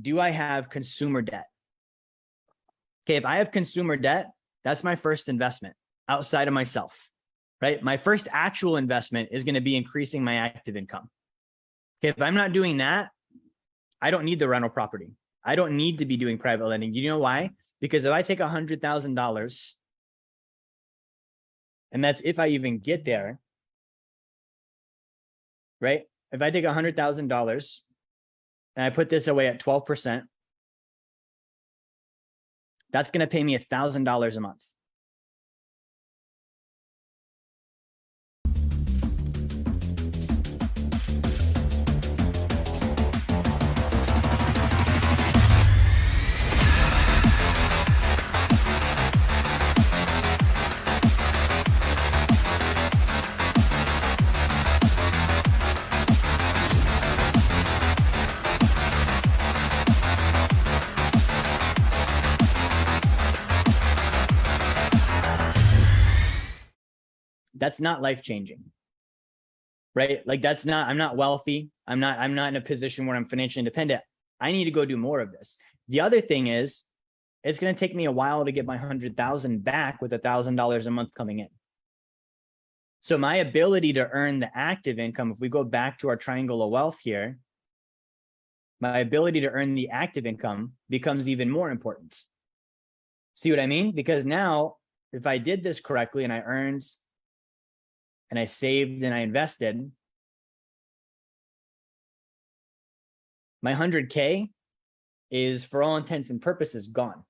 do I have consumer debt? Okay, if I have consumer debt, that's my first investment outside of myself, right? My first actual investment is going to be increasing my active income. Okay, if I'm not doing that, I don't need the rental property. I don't need to be doing private lending. You know why? Because if I take $100,000, and that's if I even get there, right? If I take $100,000 and I put this away at 12%, that's going to pay me $1,000 a month. That's not life-changing, right? Like that's not, I'm not wealthy. I'm not in a position where I'm financially independent. I need to go do more of this. The other thing is, it's going to take me a while to get my 100,000 back with $1,000 a month coming in. So my ability to earn the active income, if we go back to our triangle of wealth here, my ability to earn the active income becomes even more important. See what I mean? Because now if I did this correctly and I earned and I saved and I invested, my 100K is for all intents and purposes gone.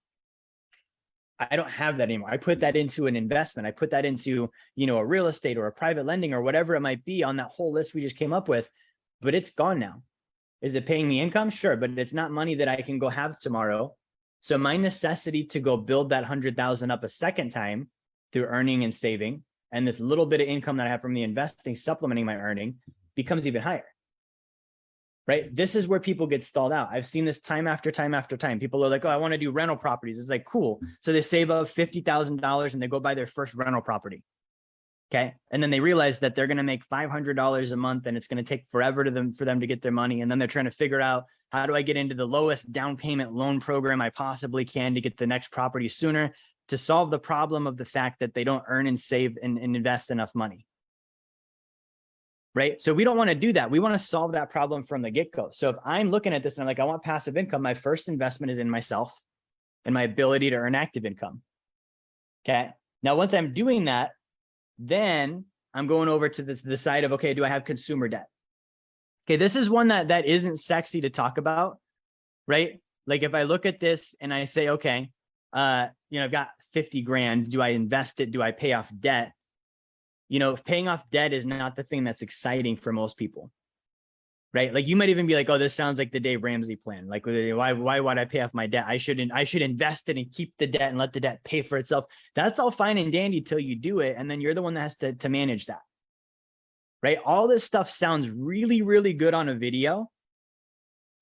I don't have that anymore. I put that into an investment. I put that into, a real estate or a private lending or whatever it might be on that whole list we just came up with, but it's gone now. Is it paying me income? Sure, but it's not money that I can go have tomorrow. So my necessity to go build that 100,000 up a second time through earning and saving, and this little bit of income that I have from the investing supplementing my earning becomes even higher, right? This is where people get stalled out. I've seen this time after time after time. People are like, oh, I want to do rental properties. It's like, cool. So they save up $50,000 and they go buy their first rental property. Okay. And then they realize that they're going to make $500 a month and it's going to take forever for them to get their money. And then they're trying to figure out, how do I get into the lowest down payment loan program I possibly can to get the next property sooner, to solve the problem of the fact that they don't earn and save and invest enough money. Right? So we don't want to do that. We want to solve that problem from the get-go. So if I'm looking at this and I'm like, I want passive income, my first investment is in myself and my ability to earn active income. Okay. Now, once I'm doing that, then I'm going over to the side of, okay, do I have consumer debt? Okay. This is one that isn't sexy to talk about, right? Like if I look at this and I say, okay, I've got 50 grand. Do I invest it? Do I pay off debt? Paying off debt is not the thing that's exciting for most people, right? Like you might even be like, oh, this sounds like the Dave Ramsey plan. Like, why would I pay off my debt? I should invest it and keep the debt and let the debt pay for itself. That's all fine and dandy till you do it. And then you're the one that has to manage that, right? All this stuff sounds really, really good on a video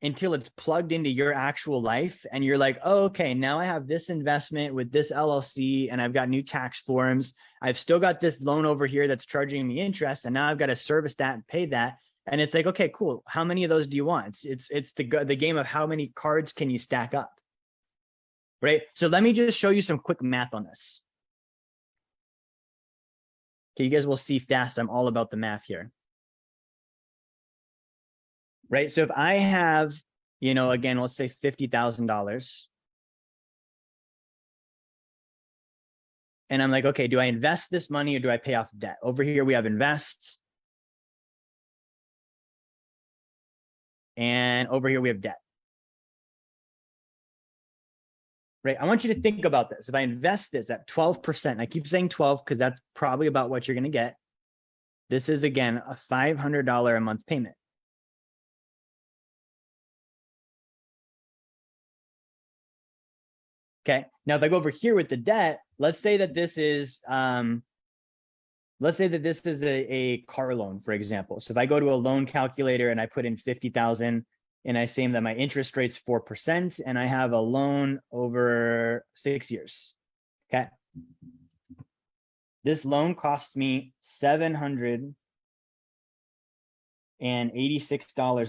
until it's plugged into your actual life. And you're like, oh, okay, now I have this investment with this LLC and I've got new tax forms. I've still got this loan over here that's charging me interest. And now I've got to service that and pay that. And it's like, okay, cool. How many of those do you want? It's the game of how many cards can you stack up, right? So let me just show you some quick math on this. Okay, you guys will see fast. I'm all about the math here. Right. So if I have, again, let's say $50,000. And I'm like, okay, do I invest this money or do I pay off debt? Over here, we have invest. And over here, we have debt. Right. I want you to think about this. If I invest this at 12%, I keep saying 12 because that's probably about what you're going to get. This is, again, a $500 a month payment. Okay. Now, if I go over here with the debt, let's say that this is, a car loan, for example. So if I go to a loan calculator and I put in 50,000 and I say that my interest rate's 4% and I have a loan over 6 years. Okay. This loan costs me $786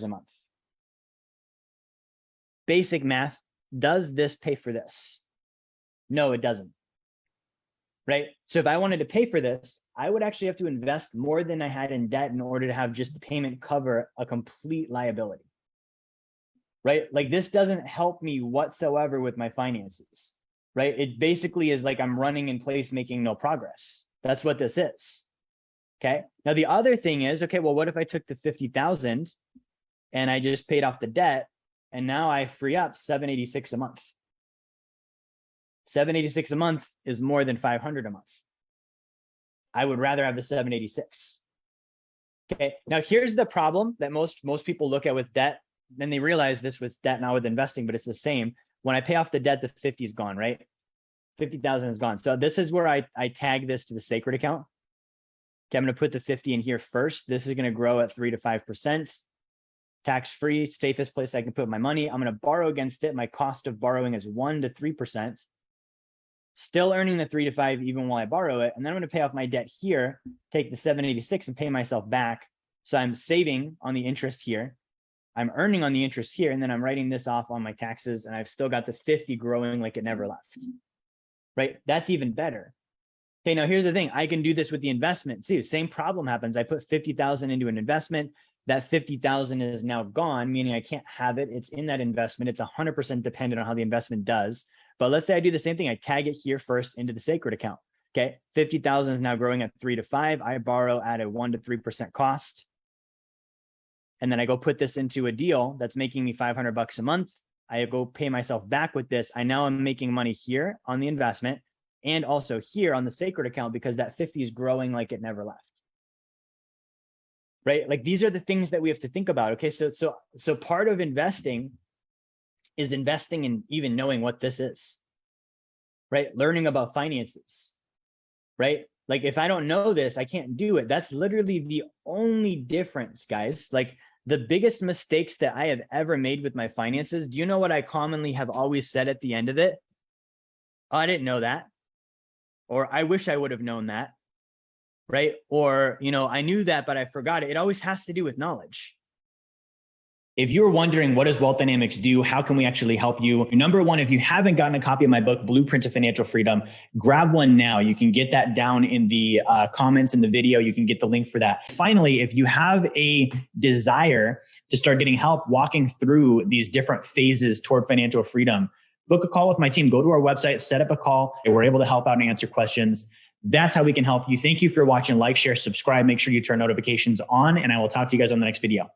a month. basic math. Does this pay for this? No, it doesn't. Right? So if I wanted to pay for this, I would actually have to invest more than I had in debt in order to have just the payment cover a complete liability. Right? Like this doesn't help me whatsoever with my finances. Right? It basically is like I'm running in place, making no progress. That's what this is. Okay. Now the other thing is, okay, well, what if I took the 50,000 and I just paid off the debt and now I free up 786 a month? 786 a month is more than 500 a month. I would rather have the 786. Okay. Now here's the problem that most people look at with debt. Then they realize this with debt, not with investing, but it's the same. When I pay off the debt, the 50 is gone, right? 50,000 is gone. So this is where I tag this to the sacred account. Okay, I'm going to put the 50 in here first. This is going to grow at 3 to 5%. Tax-free, safest place I can put my money. I'm going to borrow against it. My cost of borrowing is 1 to 3%. Still earning the 3 to 5 even while I borrow it. And then I'm going to pay off my debt here, take the 786 and pay myself back. So I'm saving on the interest here. I'm earning on the interest here. And then I'm writing this off on my taxes. And I've still got the 50 growing like it never left. Right? That's even better. Okay, now here's the thing. I can do this with the investment. See, same problem happens. I put 50,000 into an investment. That 50,000 is now gone, meaning I can't have it. It's in that investment. It's 100% dependent on how the investment does. But let's say I do the same thing. I tag it here first into the sacred account. Okay, 50,000 is now growing at 3 to 5. I borrow at a 1 to 3% cost. And then I go put this into a deal that's making me $500 a month. I go pay myself back with this. I now am making money here on the investment and also here on the sacred account because that 50 is growing like it never left. Right? Like these are the things that we have to think about. Okay, so part of investing is investing in even knowing what this is. Right? Learning about finances. Right? Like if I don't know this, I can't do it. That's literally the only difference, guys. Like the biggest mistakes that I have ever made with my finances, do you know what I commonly have always said at the end of it? Oh, I didn't know that. Or I wish I would have known that, right? Or, you know, I knew that, but I forgot it. It always has to do with knowledge. If you're wondering, what does Wealth Dynamics do? How can we actually help you? Number one, if you haven't gotten a copy of my book, Blueprint to Financial Freedom, grab one now. You can get that down in the comments in the video. You can get the link for that. Finally, if you have a desire to start getting help walking through these different phases toward financial freedom, book a call with my team. Go to our website, set up a call. We're able to help out and answer questions. That's how we can help you. Thank you for watching. Like, share, subscribe. Make sure you turn notifications on, and I will talk to you guys on the next video.